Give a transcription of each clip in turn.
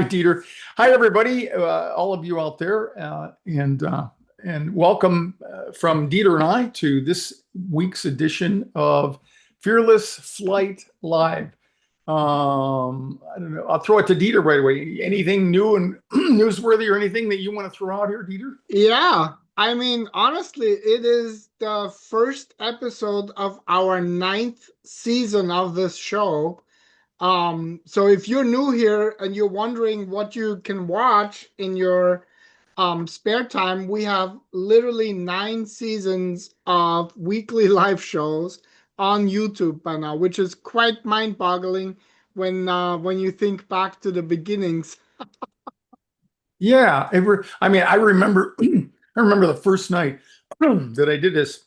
Dieter. Hi, everybody, all of you out there, and welcome from Dieter and I to this week's edition of Fearless Flight Live. I don't know. I'll throw it to Dieter right away. Anything new and newsworthy or anything that you want to throw out here, Dieter? Yeah, I mean, honestly, it is the first episode of our ninth season of this show. So if you're new here and you're wondering what you can watch in your spare time, we have literally 9 seasons of weekly live shows on YouTube by now, which is quite mind-boggling when you think back to the beginnings. Yeah, I mean, I remember, I remember the first night that I did this.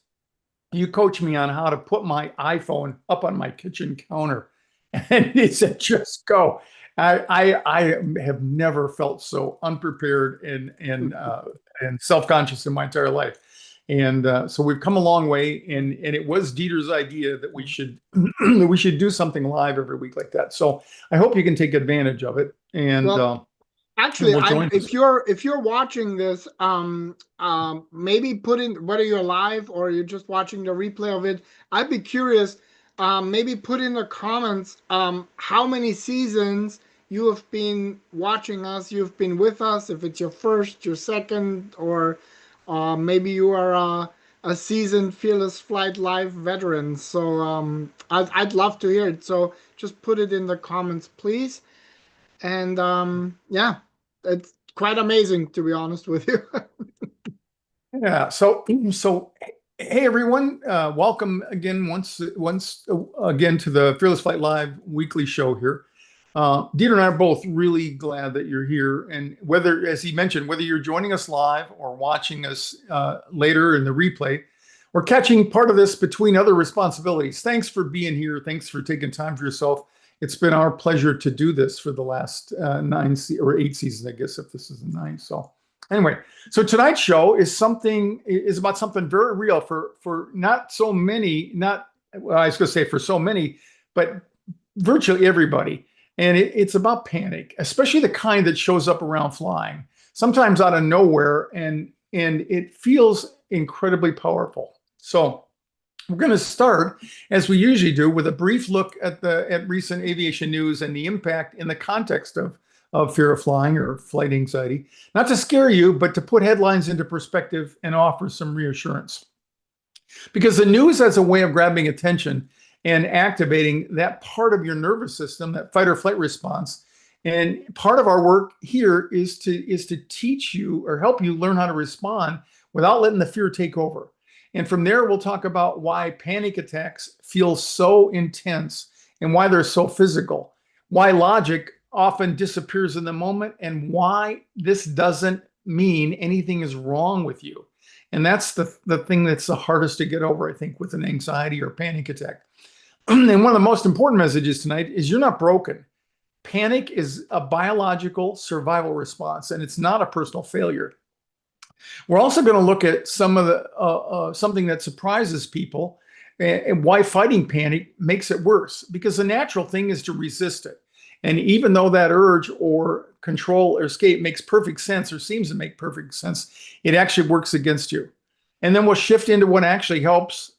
You coached me on how to put my iPhone up on my kitchen counter, and it said, "Just go." I have never felt so unprepared and self-conscious in my entire life, and so we've come a long way. And it was Dieter's idea that we should that we should do something live every week like that. So I hope you can take advantage of it, and Well, and actually, we'll join us. if you're watching this, maybe put in whether you're live or you're just watching the replay of it. I'd be curious. Maybe put in the comments how many seasons you have been watching us. You've been with us. If it's your first, your second, or maybe you are a seasoned Fearless Flight Live veteran. So I'd love to hear it. So just put it in the comments, please. And yeah, it's quite amazing to be honest with you. Yeah. So hey everyone, welcome again once again to the Fearless Flight Live weekly show here. Dieter and I are both really glad that you're here, and whether, as he mentioned, whether you're joining us live or watching us later in the replay, or catching part of this between other responsibilities. Thanks for being here. Thanks for taking time for yourself. It's been our pleasure to do this for the last 8 seasons, I guess, if this is the 9th. So anyway, so tonight's show is about something very real for not so many, not well, I was going to say for so many, but virtually everybody. And it's about panic, especially the kind that shows up around flying, sometimes out of nowhere, and it feels incredibly powerful. So we're going to start, as we usually do, with a brief look at recent aviation news and the impact in the context of fear of flying or flight anxiety. Not to scare you, but to put headlines into perspective and offer some reassurance. Because the news has a way of grabbing attention and activating that part of your nervous system, that fight or flight response. And part of our work here is to teach you or help you learn how to respond without letting the fear take over. And from there, we'll talk about why panic attacks feel so intense and why they're so physical, why logic often disappears in the moment, and why this doesn't mean anything is wrong with you. And that's the thing that's the hardest to get over, I think, with an anxiety or panic attack. And one of the most important messages tonight is you're not broken. Panic is a biological survival response, and it's not a personal failure. We're also going to look at some of the something that surprises people and why fighting panic makes it worse, because the natural thing is to resist it. And even though that urge or control or escape makes perfect sense or seems to make perfect sense, it actually works against you. And then we'll shift into what actually helps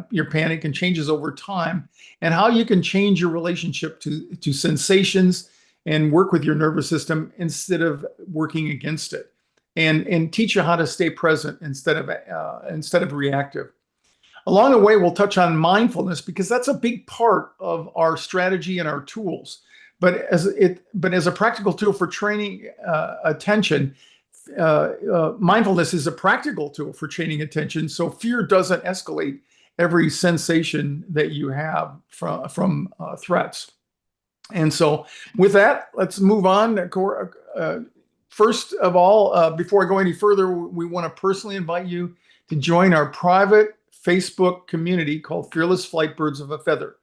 your panic and changes over time, and how you can change your relationship to sensations and work with your nervous system instead of working against it, and teach you how to stay present instead of reactive. Along the way, we'll touch on mindfulness, because that's a big part of our strategy and our tools. But as a practical tool for training attention, mindfulness is a practical tool for training attention, so fear doesn't escalate every sensation that you have from threats. And so with that, let's move on. First of all, before I go any further, we want to personally invite you to join our private Facebook community called Fearless Flight Birds of a Feather.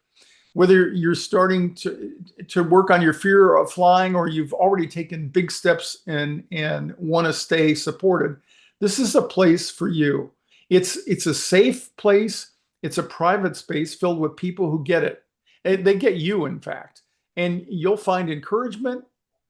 Whether you're starting to work on your fear of flying, or you've already taken big steps and want to stay supported, this is a place for you. It's a safe place. It's a private space filled with people who get it. They get you, in fact. And you'll find encouragement,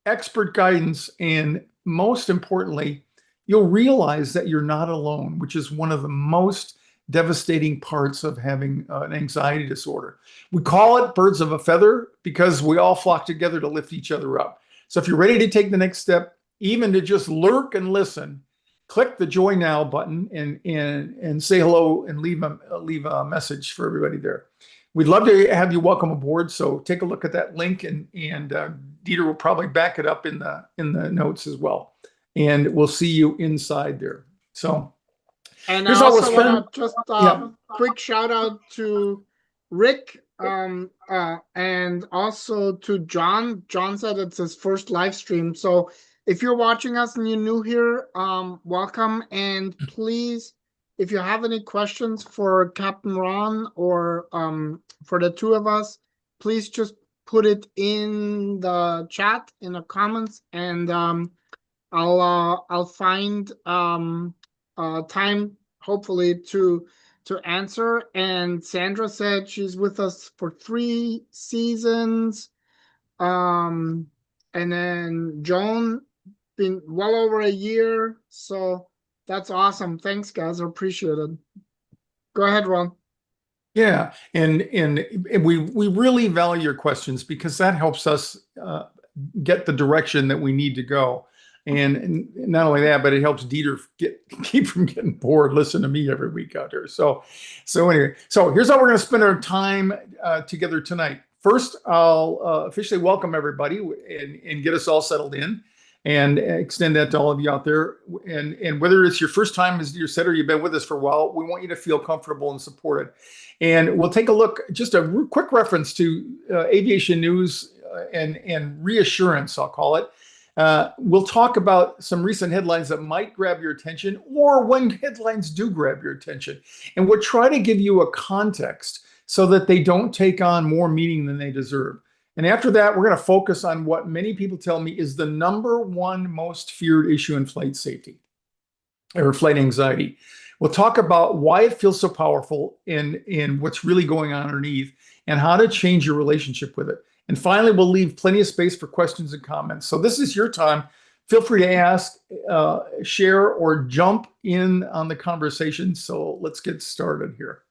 expert guidance, and most importantly, you'll realize that you're not alone, which is one of the most devastating parts of having an anxiety disorder. We call it birds of a feather because we all flock together to lift each other up. So if you're ready to take the next step, even to just lurk and listen, click the Join Now button and say hello and leave a message for everybody there. We'd love to have you welcome aboard. So take a look at that link, and Dieter will probably back it up in the notes as well. And we'll see you inside there. So and here's I how we'll also spend. want to just quick shout out to Rick and also to John. John said it's his first live stream. So if you're watching us and you're new here, welcome. And please, if you have any questions for Capt Ron or for the two of us, please just put it in the chat, in the comments, and I'll find time hopefully to answer. And Sandra said she's with us for 3 seasons. And then Joan been well over a year. So that's awesome. Thanks, guys. I appreciate it. Go ahead, Ron. Yeah, and we really value your questions because that helps us get the direction that we need to go. And not only that, but it helps Dieter keep from getting bored. Listen to me every week out there. So anyway, so here's how we're going to spend our time together tonight. First, I'll officially welcome everybody and get us all settled in, and extend that to all of you out there. And whether it's your first time, as Dieter said, or you've been with us for a while, we want you to feel comfortable and supported. And we'll take a look, just a quick reference to aviation news and reassurance, I'll call it. We'll talk about some recent headlines that might grab your attention, or when headlines do grab your attention. And we'll try to give you a context so that they don't take on more meaning than they deserve. And after that, we're going to focus on what many people tell me is the #1 most feared issue in flight safety, or flight anxiety. We'll talk about why it feels so powerful and what's really going on underneath, and how to change your relationship with it. And finally, we'll leave plenty of space for questions and comments. So this is your time. Feel free to ask, share, or jump in on the conversation. So let's get started here.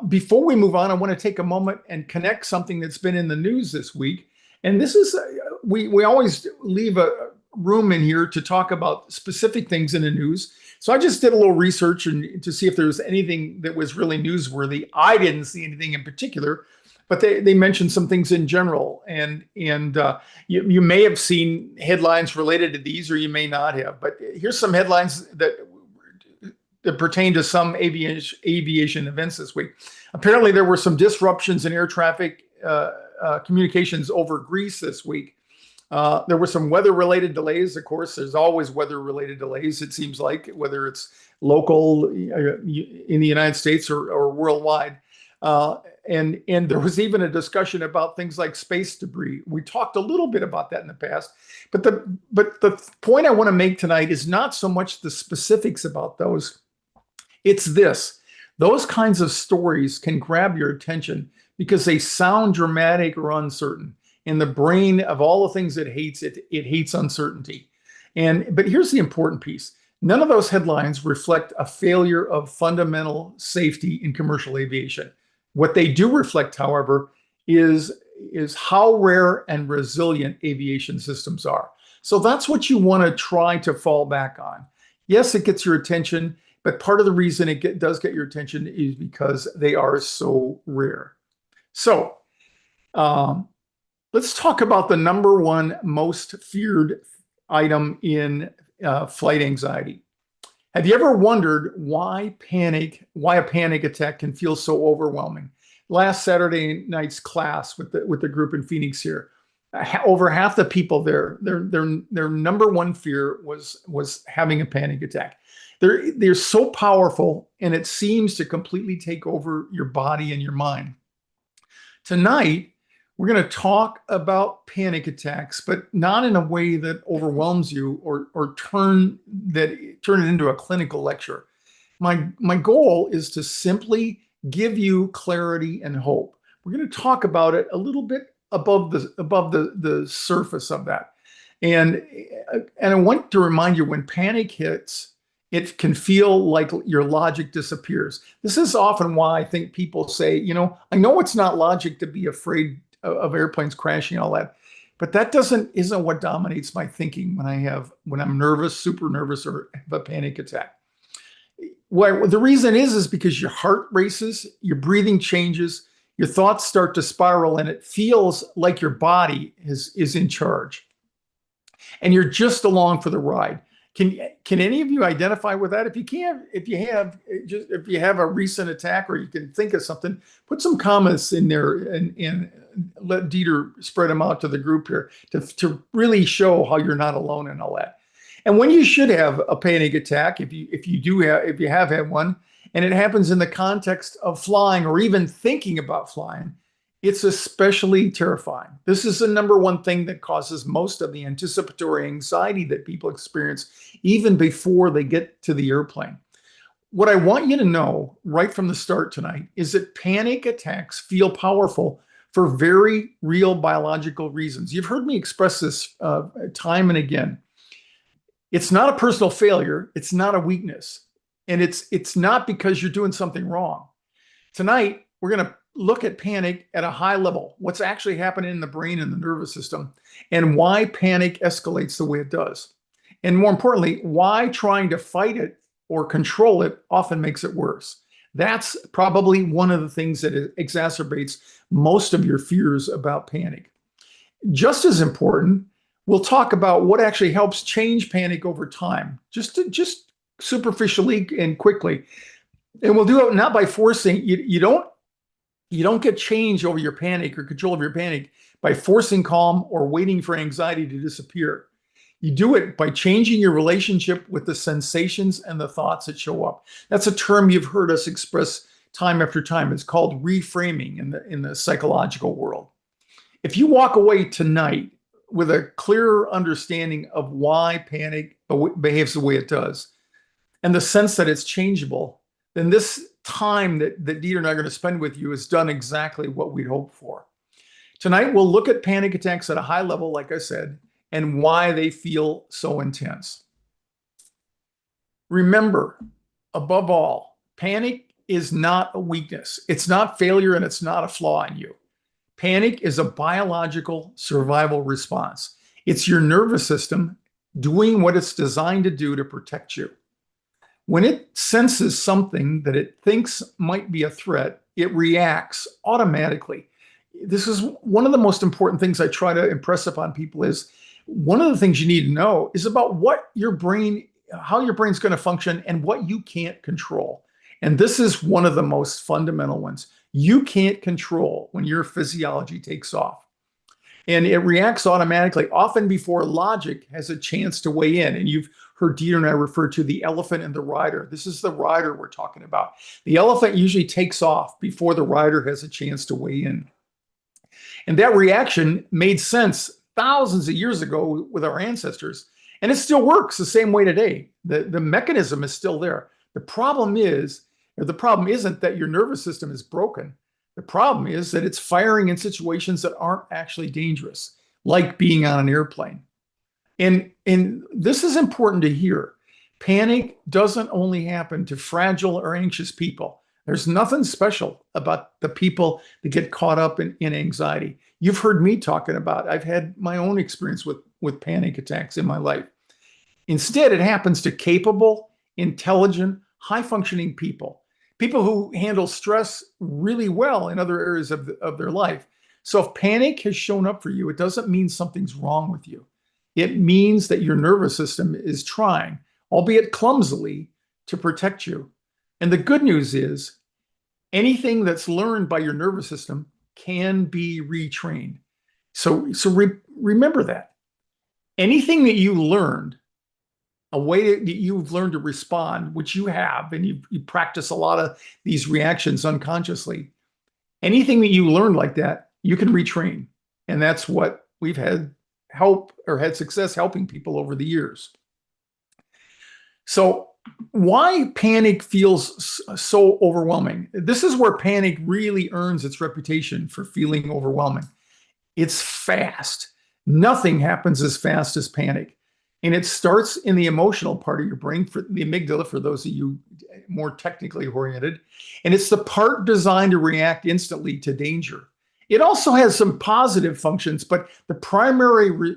Before we move on, I want to take a moment and connect something that's been in the news this week. And this is, we always leave a room in here to talk about specific things in the news. So I just did a little research to see if there was anything that was really newsworthy. I didn't see anything in particular, but they mentioned some things in general. And you may have seen headlines related to these, or you may not have. But here's some headlines that pertain to some aviation events this week. Apparently, there were some disruptions in air traffic communications over Greece this week. There were some weather-related delays. Of course, there's always weather-related delays, it seems like, whether it's local in the United States or worldwide. And there was even a discussion about things like space debris. We talked a little bit about that in the past. But the point I want to make tonight is not so much the specifics about those. It's this. Those kinds of stories can grab your attention because they sound dramatic or uncertain. And the brain, of all the things it hates, it hates uncertainty. But here's the important piece. None of those headlines reflect a failure of fundamental safety in commercial aviation. What they do reflect, however, is how rare and resilient aviation systems are. So that's what you want to try to fall back on. Yes, it gets your attention, but part of the reason it does get your attention is because they are so rare. So let's talk about the #1 most feared item in flight anxiety. Have you ever wondered why a panic attack can feel so overwhelming? Last Saturday night's class with the group in Phoenix here, over half the people there, their #1 fear was having a panic attack. They're so powerful, and it seems to completely take over your body and your mind. Tonight, we're going to talk about panic attacks, but not in a way that overwhelms you or turn it into a clinical lecture. My goal is to simply give you clarity and hope. We're going to talk about it a little bit above the surface of that. And I want to remind you, when panic hits, it can feel like your logic disappears. This is often why I think people say, I know it's not logic to be afraid of airplanes crashing and all that, but that isn't what dominates my thinking when I'm nervous, super nervous, or have a panic attack. Well, the reason is because your heart races, your breathing changes, your thoughts start to spiral, and it feels like your body is in charge, and you're just along for the ride. Can any of you identify with that? If you can't, if you have a recent attack, or you can think of something, put some comments in there and let Dieter spread them out to the group here to really show how you're not alone in all that. And when you should have a panic attack, if you have had one, and it happens in the context of flying or even thinking about flying, it's especially terrifying. This is the number one thing that causes most of the anticipatory anxiety that people experience even before they get to the airplane. What I want you to know right from the start tonight is that panic attacks feel powerful for very real biological reasons. You've heard me express this time and again. It's not a personal failure. It's not a weakness. And it's not because you're doing something wrong. Tonight, we're going to look at panic at a high level, what's actually happening in the brain and the nervous system, and why panic escalates the way it does. And more importantly, why trying to fight it or control it often makes it worse. That's probably one of the things that exacerbates most of your fears about panic. Just as important, we'll talk about what actually helps change panic over time, just superficially and quickly. And we'll do it not by forcing you don't get change over your panic or control of your panic by forcing calm or waiting for anxiety to disappear. You do it by changing your relationship with the sensations and the thoughts that show up. That's a term you've heard us express time after time. It's called reframing in the psychological world. If you walk away tonight with a clearer understanding of why panic behaves the way it does, and the sense that it's changeable, then this time that Dieter and I are going to spend with you has done exactly what we'd hoped for. Tonight, we'll look at panic attacks at a high level, like I said, and why they feel so intense. Remember, above all, panic is not a weakness. It's not failure, and it's not a flaw in you. Panic is a biological survival response. It's your nervous system doing what it's designed to do to protect you. When it senses something that it thinks might be a threat, it reacts automatically. This is one of the most important things I try to impress upon people. Is one of the things you need to know is about how your brain's going to function and what you can't control. And this is one of the most fundamental ones. You can't control when your physiology takes off. And it reacts automatically, often before logic has a chance to weigh in. And you've heard Dieter and I refer to the elephant and the rider. This is the rider we're talking about. The elephant usually takes off before the rider has a chance to weigh in. And that reaction made sense thousands of years ago with our ancestors. And it still works the same way today. The mechanism is still there. The problem isn't that your nervous system is broken. The problem is that it's firing in situations that aren't actually dangerous, like being on an airplane. And this is important to hear. Panic doesn't only happen to fragile or anxious people. There's nothing special about the people that get caught up in anxiety. You've heard me talking about, I've had my own experience with panic attacks in my life. Instead, it happens to capable, intelligent, high-functioning people who handle stress really well in other areas of their life. So if panic has shown up for you, it doesn't mean something's wrong with you. It means that your nervous system is trying, albeit clumsily, to protect you. And the good news is anything that's learned by your nervous system can be retrained. So remember that. Anything that you learned, a way that you've learned to respond, which you have, and you practice a lot of these reactions unconsciously, anything that you learned like that, you can retrain. And that's what we've had success helping people over the years. So why panic feels so overwhelming? This is where panic really earns its reputation for feeling overwhelming. It's fast. Nothing happens as fast as panic. And it starts in the emotional part of your brain, for the amygdala, for those of you more technically oriented. And it's the part designed to react instantly to danger. It also has some positive functions, but the primary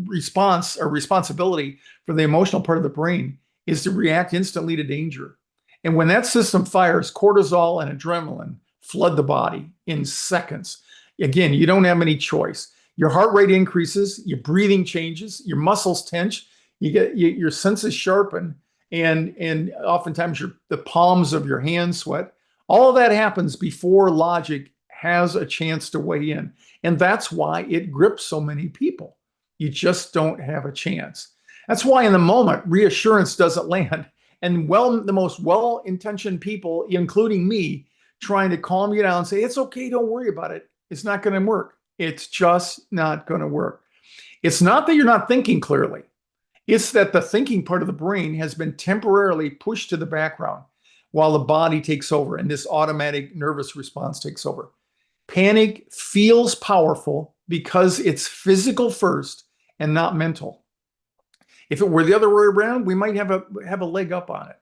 response or responsibility for the emotional part of the brain is to react instantly to danger. And when that system fires, cortisol and adrenaline flood the body in seconds. Again, you don't have any choice. Your heart rate increases, your breathing changes, your muscles tense, your senses sharpen, and oftentimes the palms of your hands sweat. All of that happens before logic has a chance to weigh in. And that's why it grips so many people. You just don't have a chance. That's why in the moment, reassurance doesn't land. And the most well-intentioned people, including me, trying to calm you down and say, it's okay, don't worry about it. It's not going to work. It's just not going to work. It's not that you're not thinking clearly. It's that the thinking part of the brain has been temporarily pushed to the background while the body takes over and this automatic nervous response takes over. Panic feels powerful because it's physical first and not mental. If it were the other way around, we might have a leg up on it.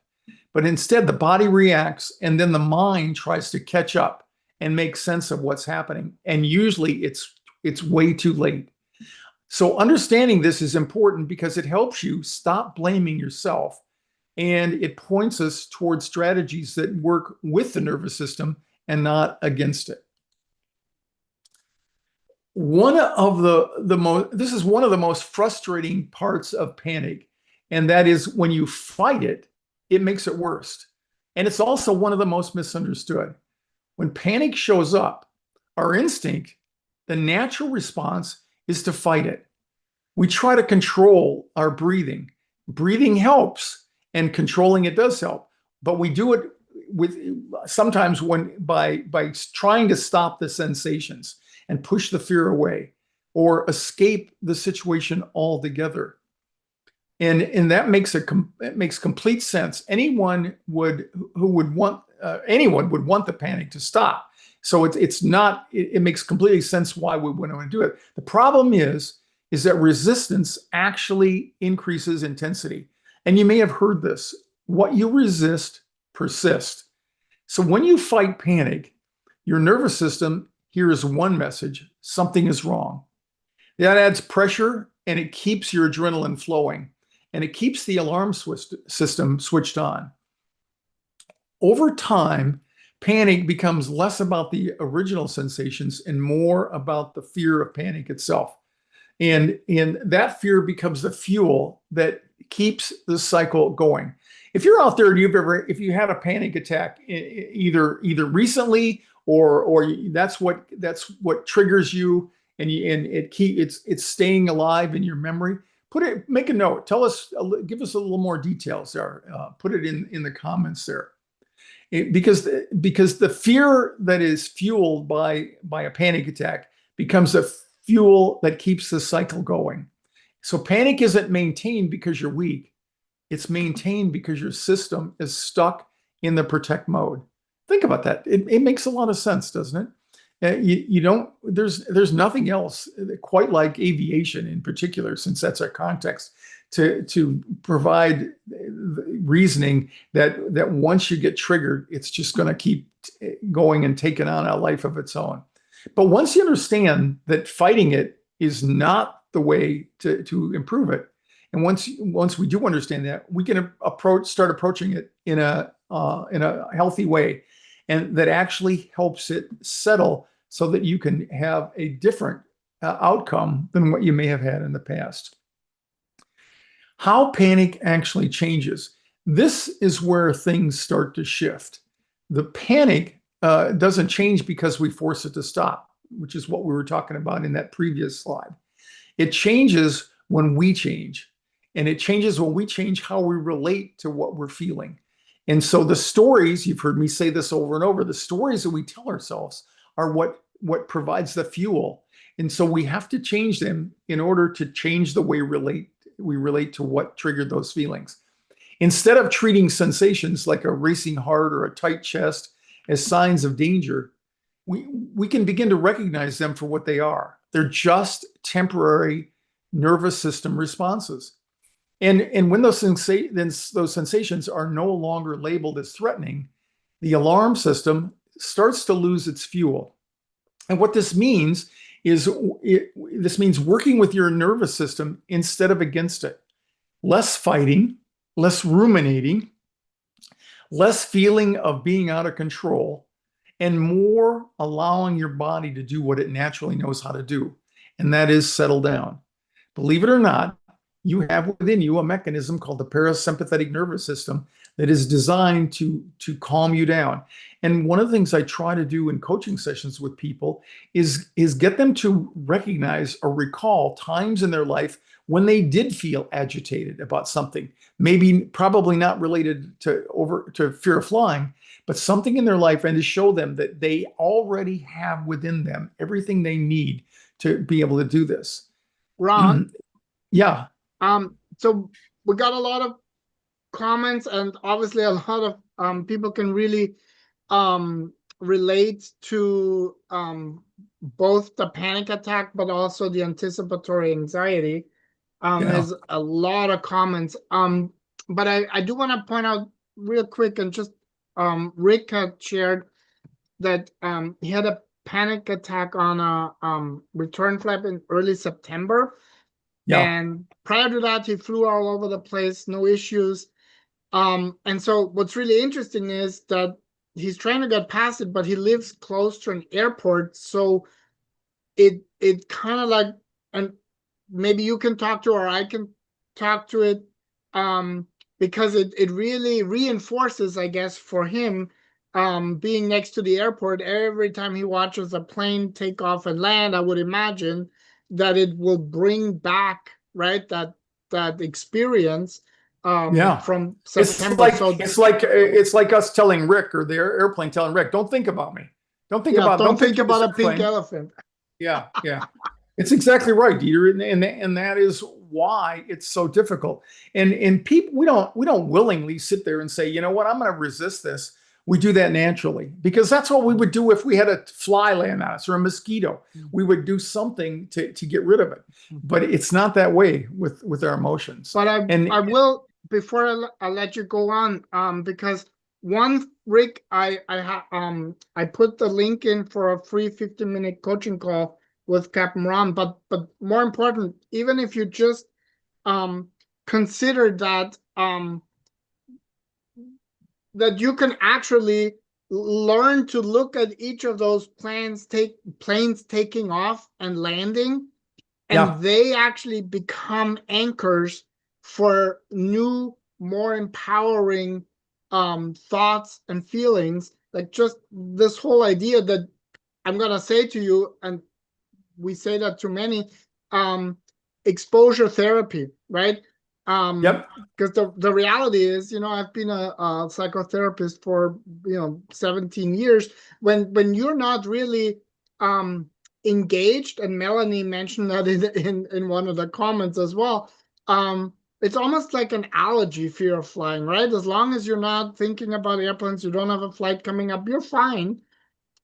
But instead, the body reacts and then the mind tries to catch up and make sense of what's happening. And usually it's way too late. So understanding this is important because it helps you stop blaming yourself, and it points us towards strategies that work with the nervous system and not against it. This is one of the most frustrating parts of panic, and that is when you fight it, it makes it worse. And it's also one of the most misunderstood. When panic shows up, our instinct, the natural response, is to fight it. We try to control our breathing. Breathing helps, and controlling it does help. But we do it sometimes by trying to stop the sensations and push the fear away or escape the situation altogether. And that makes complete sense. Anyone would want the panic to stop. So it makes completely sense why we wouldn't want to do it. The problem is that resistance actually increases intensity. And you may have heard this: what you resist persists. So when you fight panic, your nervous system hears one message: something is wrong. That adds pressure, and it keeps your adrenaline flowing, and it keeps the alarm system switched on. Over time, panic becomes less about the original sensations and more about the fear of panic itself. And that fear becomes the fuel that keeps the cycle going. If you're out there and if you had a panic attack either recently or that's what triggers you, and it's staying alive in your memory, make a note. Give us a little more details there. Put it in the comments there. Because the fear that is fueled by a panic attack becomes a fuel that keeps the cycle going. So panic isn't maintained because you're weak. It's maintained because your system is stuck in the protect mode. Think about that. It makes a lot of sense, doesn't it? There's nothing else quite like aviation in particular, since that's our context, to provide reasoning that once you get triggered, it's just going to keep going and taking on a life of its own. But once you understand that fighting it is not the way to improve it, and once we do understand that, we can start approaching it in a healthy way, and that actually helps it settle so that you can have a different outcome than what you may have had in the past. How panic actually changes. This is where things start to shift. The panic doesn't change because we force it to stop, which is what we were talking about in that previous slide. It changes when we change, and it changes when we change how we relate to what we're feeling. And so the stories, you've heard me say this over and over, the stories that we tell ourselves are what provides the fuel. And so we have to change them in order to change the way we relate to what triggered those feelings. Instead of treating sensations like a racing heart or a tight chest as signs of danger, we can begin to recognize them for what they are: They're just temporary nervous system responses. And when those sensations are no longer labeled as threatening, the alarm system starts to lose its fuel. And what this means is this means working with your nervous system instead of against it. Less fighting, less ruminating, less feeling of being out of control, and more allowing your body to do what it naturally knows how to do, and that is settle down. Believe it or not, you have within you a mechanism called the parasympathetic nervous system that is designed to calm you down. And one of the things I try to do in coaching sessions with people is get them to recognize or recall times in their life when they did feel agitated about something, maybe probably not related to fear of flying, but something in their life, and to show them that they already have within them everything they need to be able to do this. Ron, Yeah. So we got a lot of comments, and obviously a lot of people can really relate to both the panic attack, but also the anticipatory anxiety. There's a lot of comments. But I do want to point out real quick, and just Rick had shared that he had a panic attack on a return flight in early September. Yeah. And prior to that, he flew all over the place, no issues. And so what's really interesting is that he's trying to get past it, but he lives close to an airport. So it kind of like, and maybe you can talk to, or I can talk to it, because it really reinforces, I guess, for him, being next to the airport. Every time he watches a plane take off and land, I would imagine that it will bring back, right, that experience from September. It's like us telling Rick, or the airplane telling Rick, don't think about me. Don't think about a pink elephant. Yeah. It's exactly right, Dieter, and that is why it's so difficult. And people, we don't willingly sit there and say, you know what, I'm going to resist this. We do that naturally, because that's what we would do if we had a fly land on us or a mosquito. We would do something to get rid of it. But it's not that way with our emotions. But I will, before I let you go on, because Rick, I put the link in for a free 15-minute coaching call with Capt Ron. But more important, even if you just consider that that you can actually learn to look at each of those planes taking off and landing, and they actually become anchors for new, more empowering thoughts and feelings. Like just this whole idea that I'm gonna say to you, and we say that to many, exposure therapy, right? Because the reality is, I've been a psychotherapist for 17 years. When you're not really engaged, and Melanie mentioned that in one of the comments as well, it's almost like an allergy, fear of flying, right? As long as you're not thinking about airplanes, you don't have a flight coming up, you're fine.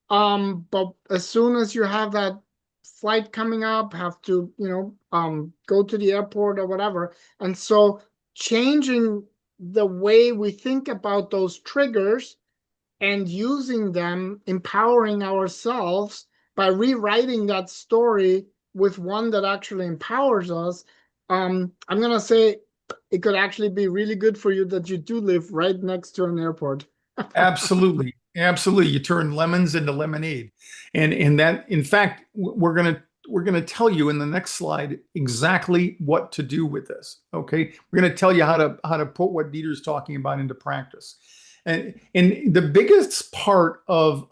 But as soon as you have that flight coming up, have to go to the airport or whatever, and so changing the way we think about those triggers and using them, empowering ourselves by rewriting that story with one that actually empowers us. I'm gonna say it could actually be really good for you that you do live right next to an airport. Absolutely. You turn lemons into lemonade. And that, in fact, we're gonna tell you in the next slide exactly what to do with this. Okay. We're gonna tell you how to put what Dieter's talking about into practice. And the biggest part of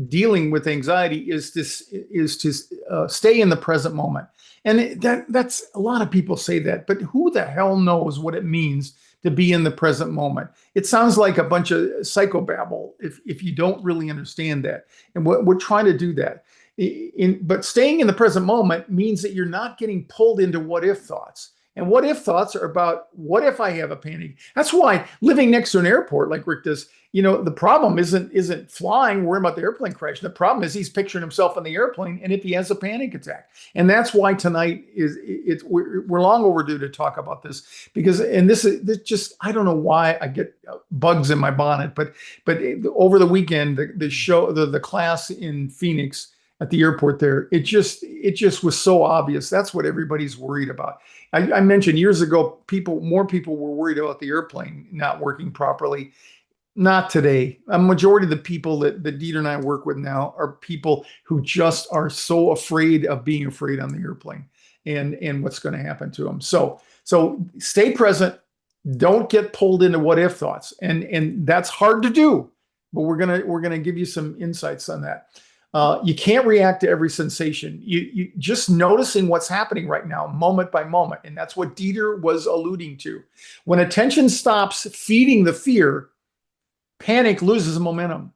dealing with anxiety is to stay in the present moment. And that's a lot of people say that, but who the hell knows what it means to be in the present moment? It sounds like a bunch of psychobabble if you don't really understand that. And we're trying to do that. But staying in the present moment means that you're not getting pulled into what if thoughts. And what if thoughts are about what if I have a panic? That's why living next to an airport like Rick does, the problem isn't flying, worrying about the airplane crash. The problem is he's picturing himself in the airplane and if he has a panic attack. And that's why tonight we're long overdue to talk about this because this just I don't know why I get bugs in my bonnet, but over the weekend the class in Phoenix at the airport there, it just was so obvious. That's what everybody's worried about. I mentioned years ago, more people were worried about the airplane not working properly. Not today. A majority of the people that Dieter and I work with now are people who just are so afraid of being afraid on the airplane and what's going to happen to them. So stay present. Don't get pulled into what if thoughts. And that's hard to do, but we're gonna give you some insights on that. You can't react to every sensation. You just noticing what's happening right now, moment by moment. And that's what Dieter was alluding to. When attention stops feeding the fear, panic loses momentum.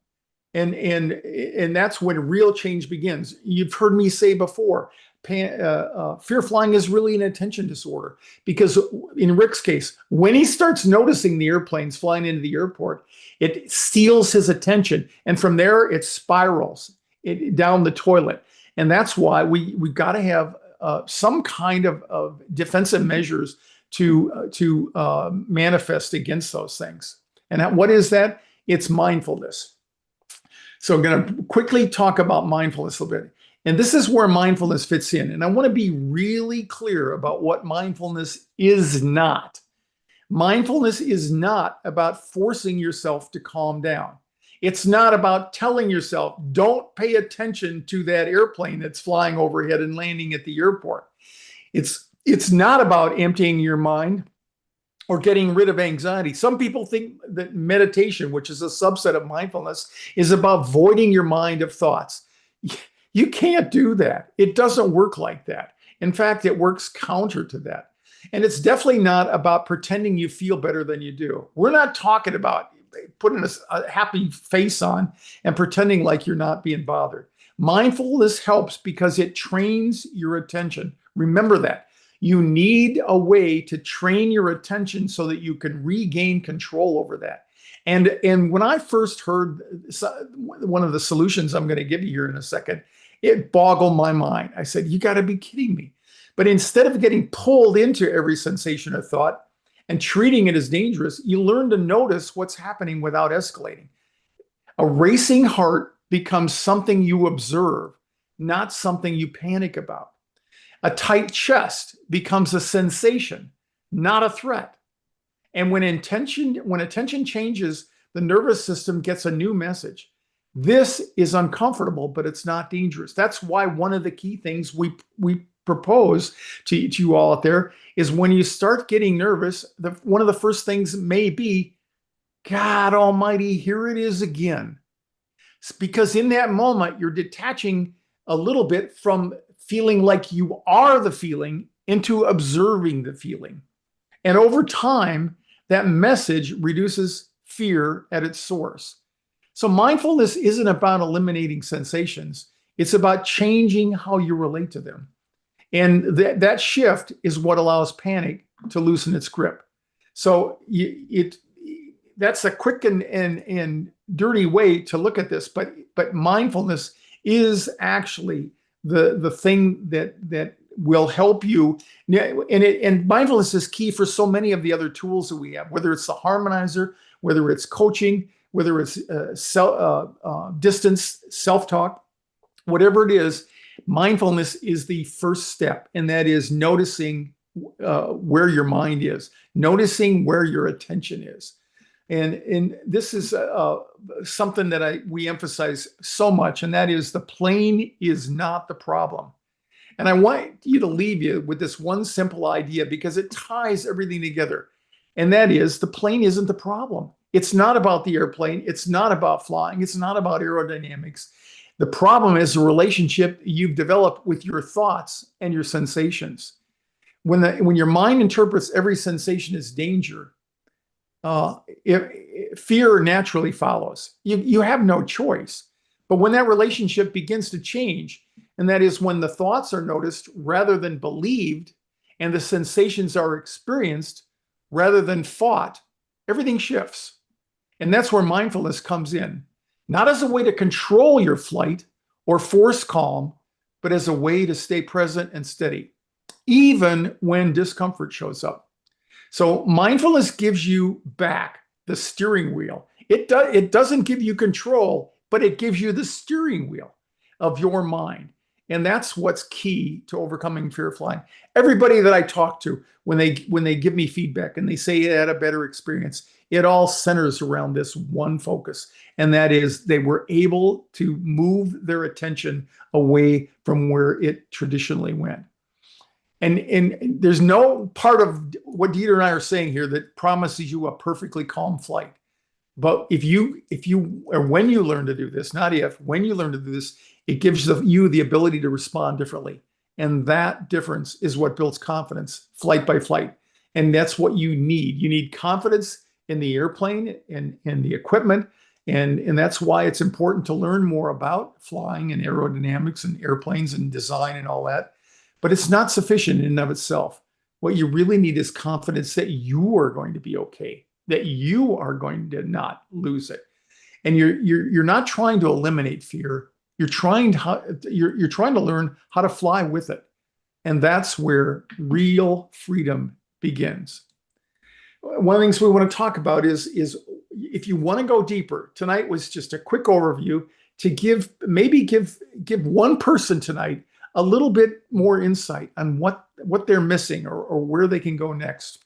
And that's when real change begins. You've heard me say before, fear flying is really an attention disorder because in Rick's case, when he starts noticing the airplanes flying into the airport, it steals his attention. And from there, it spirals down the toilet. And that's why we've got to have some kind of defensive measures to manifest against those things. And what is that? It's mindfulness. So I'm going to quickly talk about mindfulness a little bit. And this is where mindfulness fits in. And I want to be really clear about what mindfulness is not. Mindfulness is not about forcing yourself to calm down. It's not about telling yourself, don't pay attention to that airplane that's flying overhead and landing at the airport. It's not about emptying your mind or getting rid of anxiety. Some people think that meditation, which is a subset of mindfulness, is about voiding your mind of thoughts. You can't do that. It doesn't work like that. In fact, it works counter to that. And it's definitely not about pretending you feel better than you do. We're not talking about putting a happy face on and pretending like you're not being bothered. Mindfulness helps because it trains your attention. Remember that. You need a way to train your attention so that you can regain control over that. And when I first heard one of the solutions I'm going to give you here in a second, it boggled my mind. I said, you got to be kidding me. But instead of getting pulled into every sensation or thought and treating it as dangerous, you learn to notice what's happening without escalating. A racing heart becomes something you observe, not something you panic about. A tight chest becomes a sensation, not a threat. And when attention changes, the nervous system gets a new message. This is uncomfortable, but it's not dangerous. That's why one of the key things we propose to you all out there is when you start getting nervous, one of the first things may be, God almighty, here it is again. It's because in that moment, you're detaching a little bit from feeling like you are the feeling into observing the feeling. And over time, that message reduces fear at its source. So mindfulness isn't about eliminating sensations. It's about changing how you relate to them. And that shift is what allows panic to loosen its grip. So that's a quick and dirty way to look at this. But mindfulness is actually the thing that will help you. And mindfulness is key for so many of the other tools that we have, whether it's the harmonizer, whether it's coaching, whether it's distance, self-talk, whatever it is. Mindfulness is the first step, and that is noticing where your mind is, noticing where your attention is. And this is something that we emphasize so much, and that is the plane is not the problem. And I want you to leave you with this one simple idea because it ties everything together. And that is the plane isn't the problem. It's not about the airplane. It's not about flying. It's not about aerodynamics. The problem is the relationship you've developed with your thoughts and your sensations. When your mind interprets every sensation as danger, fear naturally follows. You have no choice. But when that relationship begins to change, and that is when the thoughts are noticed rather than believed, and the sensations are experienced rather than fought, everything shifts. And that's where mindfulness comes in, not as a way to control your flight or force calm, but as a way to stay present and steady, even when discomfort shows up. So mindfulness gives you back the steering wheel. It doesn't give you control, but it gives you the steering wheel of your mind. And that's what's key to overcoming fear of flying. Everybody that I talk to, when they give me feedback and they say they had a better experience, it all centers around this one focus. And that is they were able to move their attention away from where it traditionally went. And there's no part of what Dieter and I are saying here that promises you a perfectly calm flight. But if you or when you learn to do this, not if, when you learn to do this, it gives you the ability to respond differently. And that difference is what builds confidence, flight by flight. And that's what you need. You need confidence in the airplane and the equipment. And that's why it's important to learn more about flying and aerodynamics and airplanes and design and all that. But it's not sufficient in and of itself. What you really need is confidence that you are going to be okay, that you are going to not lose it. And you're not trying to eliminate fear. You're trying to learn how to fly with it. And that's where real freedom begins. One of the things we want to talk about is if you want to go deeper, tonight was just a quick overview to give one person tonight a little bit more insight on what they're missing or where they can go next.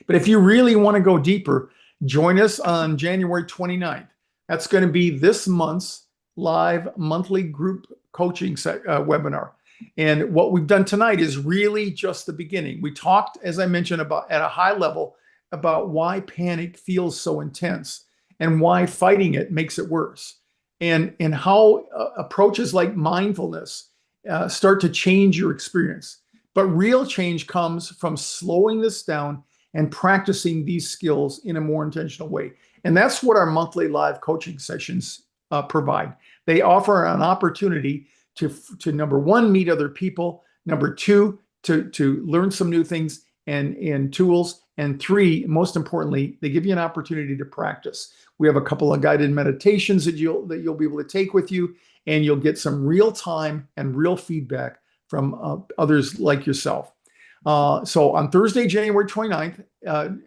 But if you really want to go deeper, join us on January 29th. That's going to be this month's live monthly group coaching webinar. And what we've done tonight is really just the beginning. We talked, as I mentioned, about at a high level about why panic feels so intense and why fighting it makes it worse, and how approaches like mindfulness start to change your experience. But real change comes from slowing this down and practicing these skills in a more intentional way. And that's what our monthly live coaching sessions provide. They offer an opportunity to number one, meet other people, number two, to learn some new things and tools, and three, most importantly, they give you an opportunity to practice. We have a couple of guided meditations that you'll be able to take with you, and you'll get some real time and real feedback from others like yourself. So on Thursday, January 29th,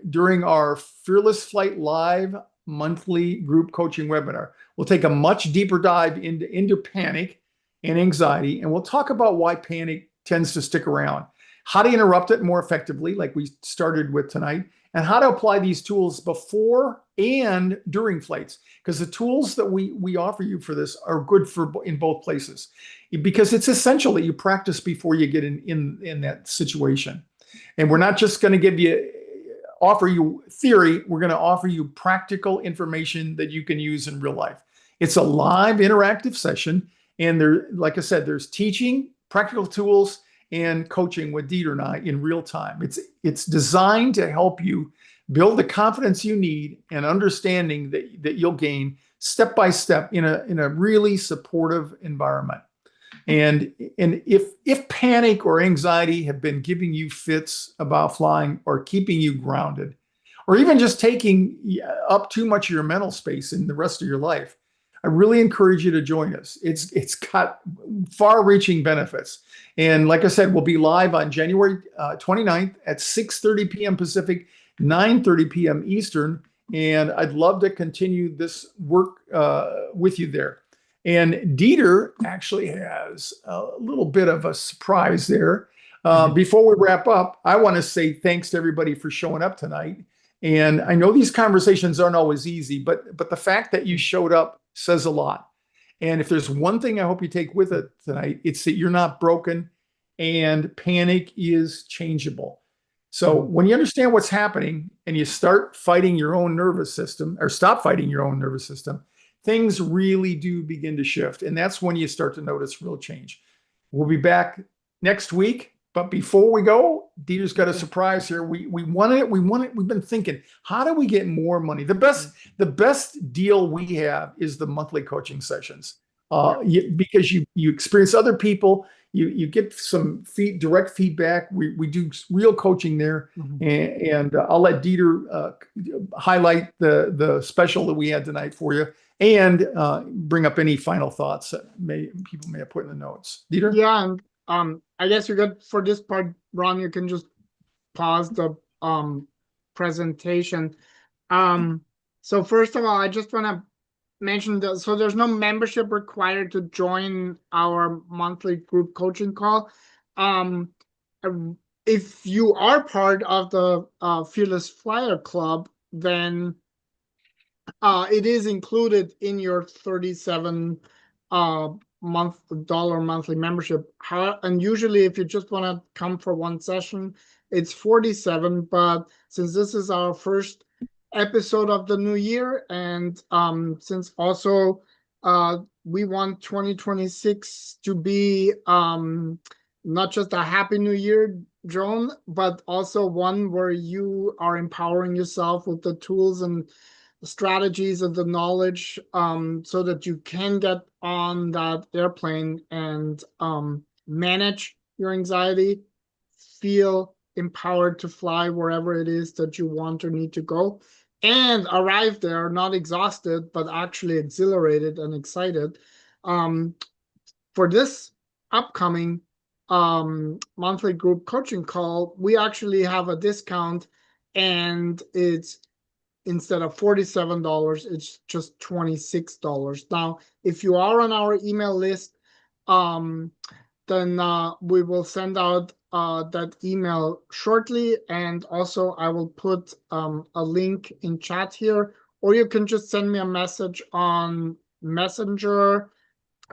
during our Fearless Flight Live monthly group coaching webinar, we'll take a much deeper dive into panic and anxiety, and we'll talk about why panic tends to stick around, how to interrupt it more effectively, like we started with tonight, and how to apply these tools before and during flights, because the tools that we offer you for this are good in both places, because it's essential that you practice before you get in that situation. And we're not just going to offer you theory, we're going to offer you practical information that you can use in real life. It's a live interactive session, and like I said, there's teaching, practical tools, and coaching with Dieter and I in real time. It's designed to help you build the confidence you need and understanding that you'll gain step by step in a really supportive environment. And if panic or anxiety have been giving you fits about flying or keeping you grounded, or even just taking up too much of your mental space in the rest of your life, I really encourage you to join us. It's got far-reaching benefits. And like I said, we'll be live on January 29th at 6:30 p.m. Pacific, 9:30 p.m. Eastern. And I'd love to continue this work with you there. And Dieter actually has a little bit of a surprise there. Before we wrap up, I want to say thanks to everybody for showing up tonight. And I know these conversations aren't always easy, but the fact that you showed up says a lot. And if there's one thing I hope you take with it tonight, it's that you're not broken and panic is changeable. So when you understand what's happening and you start fighting your own nervous system, or stop fighting your own nervous system, things really do begin to shift. And that's when you start to notice real change. We'll be back next week. But before we go, Dieter's got a surprise here. We want it. We've been thinking, how do we get more money? The best deal we have is the monthly coaching sessions, because you experience other people. you get some direct feedback. We do real coaching there, and I'll let Dieter highlight the special that we had tonight for you, and bring up any final thoughts that people may have put in the notes. Dieter? Yeah, and I guess you're good for this part, Ron. You can just pause the presentation. So first of all, I just want to mention that so there's no membership required to join our monthly group coaching call. If you are part of the Fearless Flyer Club, then it is included in your $37 monthly membership. And usually if you just want to come for one session, it's $47. But since this is our first episode of the new year, and since also we want 2026 to be not just a happy new year, Joan, but also one where you are empowering yourself with the tools and strategies and the knowledge so that you can get on that airplane and manage your anxiety, feel empowered to fly wherever it is that you want or need to go, and arrive there not exhausted, but actually exhilarated and excited. For this upcoming monthly group coaching call, we actually have a discount, and it's instead of $47, it's just $26. Now, if you are on our email list, then we will send out that email shortly. And also, I will put a link in chat here, or you can just send me a message on Messenger,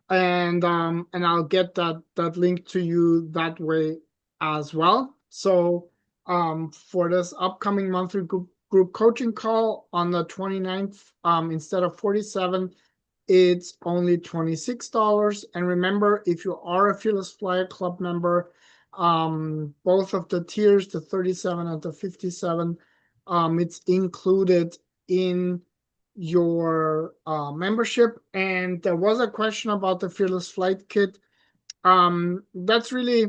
and I'll get that link to you that way as well. So for this upcoming monthly group coaching call on the 29th, instead of $47, it's only $26. And remember, if you are a Fearless Flyer Club member, both of the tiers, the 37 and the 57, it's included in your membership. And there was a question about the Fearless Flight Kit. That's really,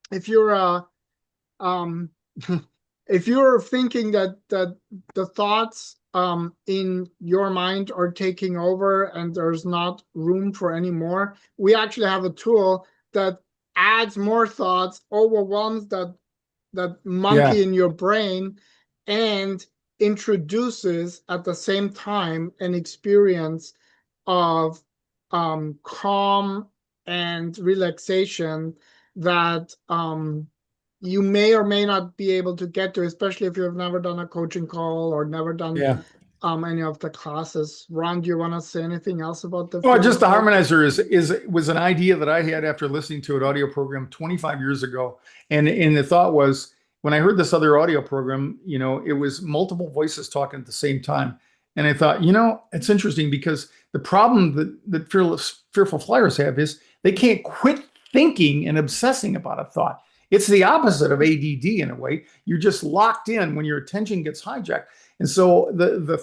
if you're if you're thinking that the thoughts in your mind are taking over and there's not room for any more, we actually have a tool that adds more thoughts, overwhelms that monkey in your brain, and introduces at the same time an experience of calm and relaxation that you may or may not be able to get to, especially if you have never done a coaching call or never done any of the classes. Ron, do you want to say anything else about the? Well, just the harmonizer was an idea that I had after listening to an audio program 25 years ago, and the thought was, when I heard this other audio program, it was multiple voices talking at the same time, and I thought, it's interesting because the problem that fearful flyers have is they can't quit thinking and obsessing about a thought. It's the opposite of ADD in a way. You're just locked in when your attention gets hijacked. And so the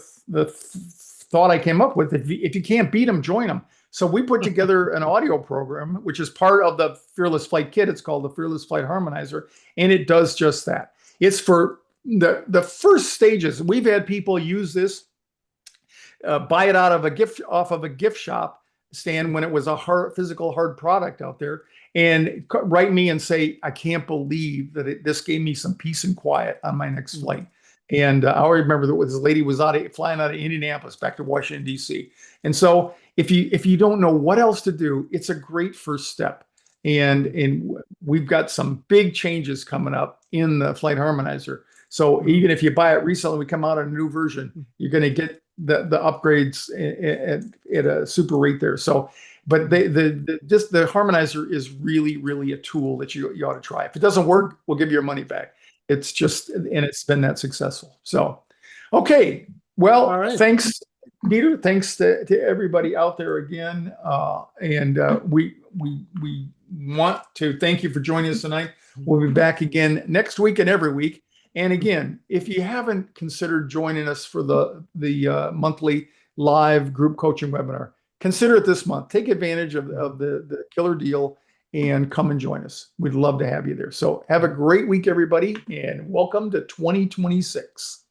thought I came up with, if you can't beat them, join them. So we put together an audio program, which is part of the Fearless Flight Kit. It's called the Fearless Flight Harmonizer, and it does just that. It's for the first stages. We've had people use this, buy it off of a gift shop stand when it was a physical hard product out there, and write me and say, I can't believe that this gave me some peace and quiet on my next flight. And I remember that this lady was flying out of Indianapolis back to Washington, D.C. And so if you don't know what else to do, it's a great first step. And we've got some big changes coming up in the Flight Harmonizer. So even if you buy it recently, we come out on a new version, you're going to get the upgrades at a super rate there. So, but the harmonizer is really, really a tool that you ought to try. If it doesn't work, we'll give you your money back. It's just, and it's been that successful. So, okay. Well, thanks, Peter. Thanks to everybody out there again. We want to thank you for joining us tonight. We'll be back again next week and every week. And again, if you haven't considered joining us for the monthly live group coaching webinar, consider it this month. Take advantage of the killer deal and come and join us. We'd love to have you there. So have a great week, everybody, and welcome to 2026.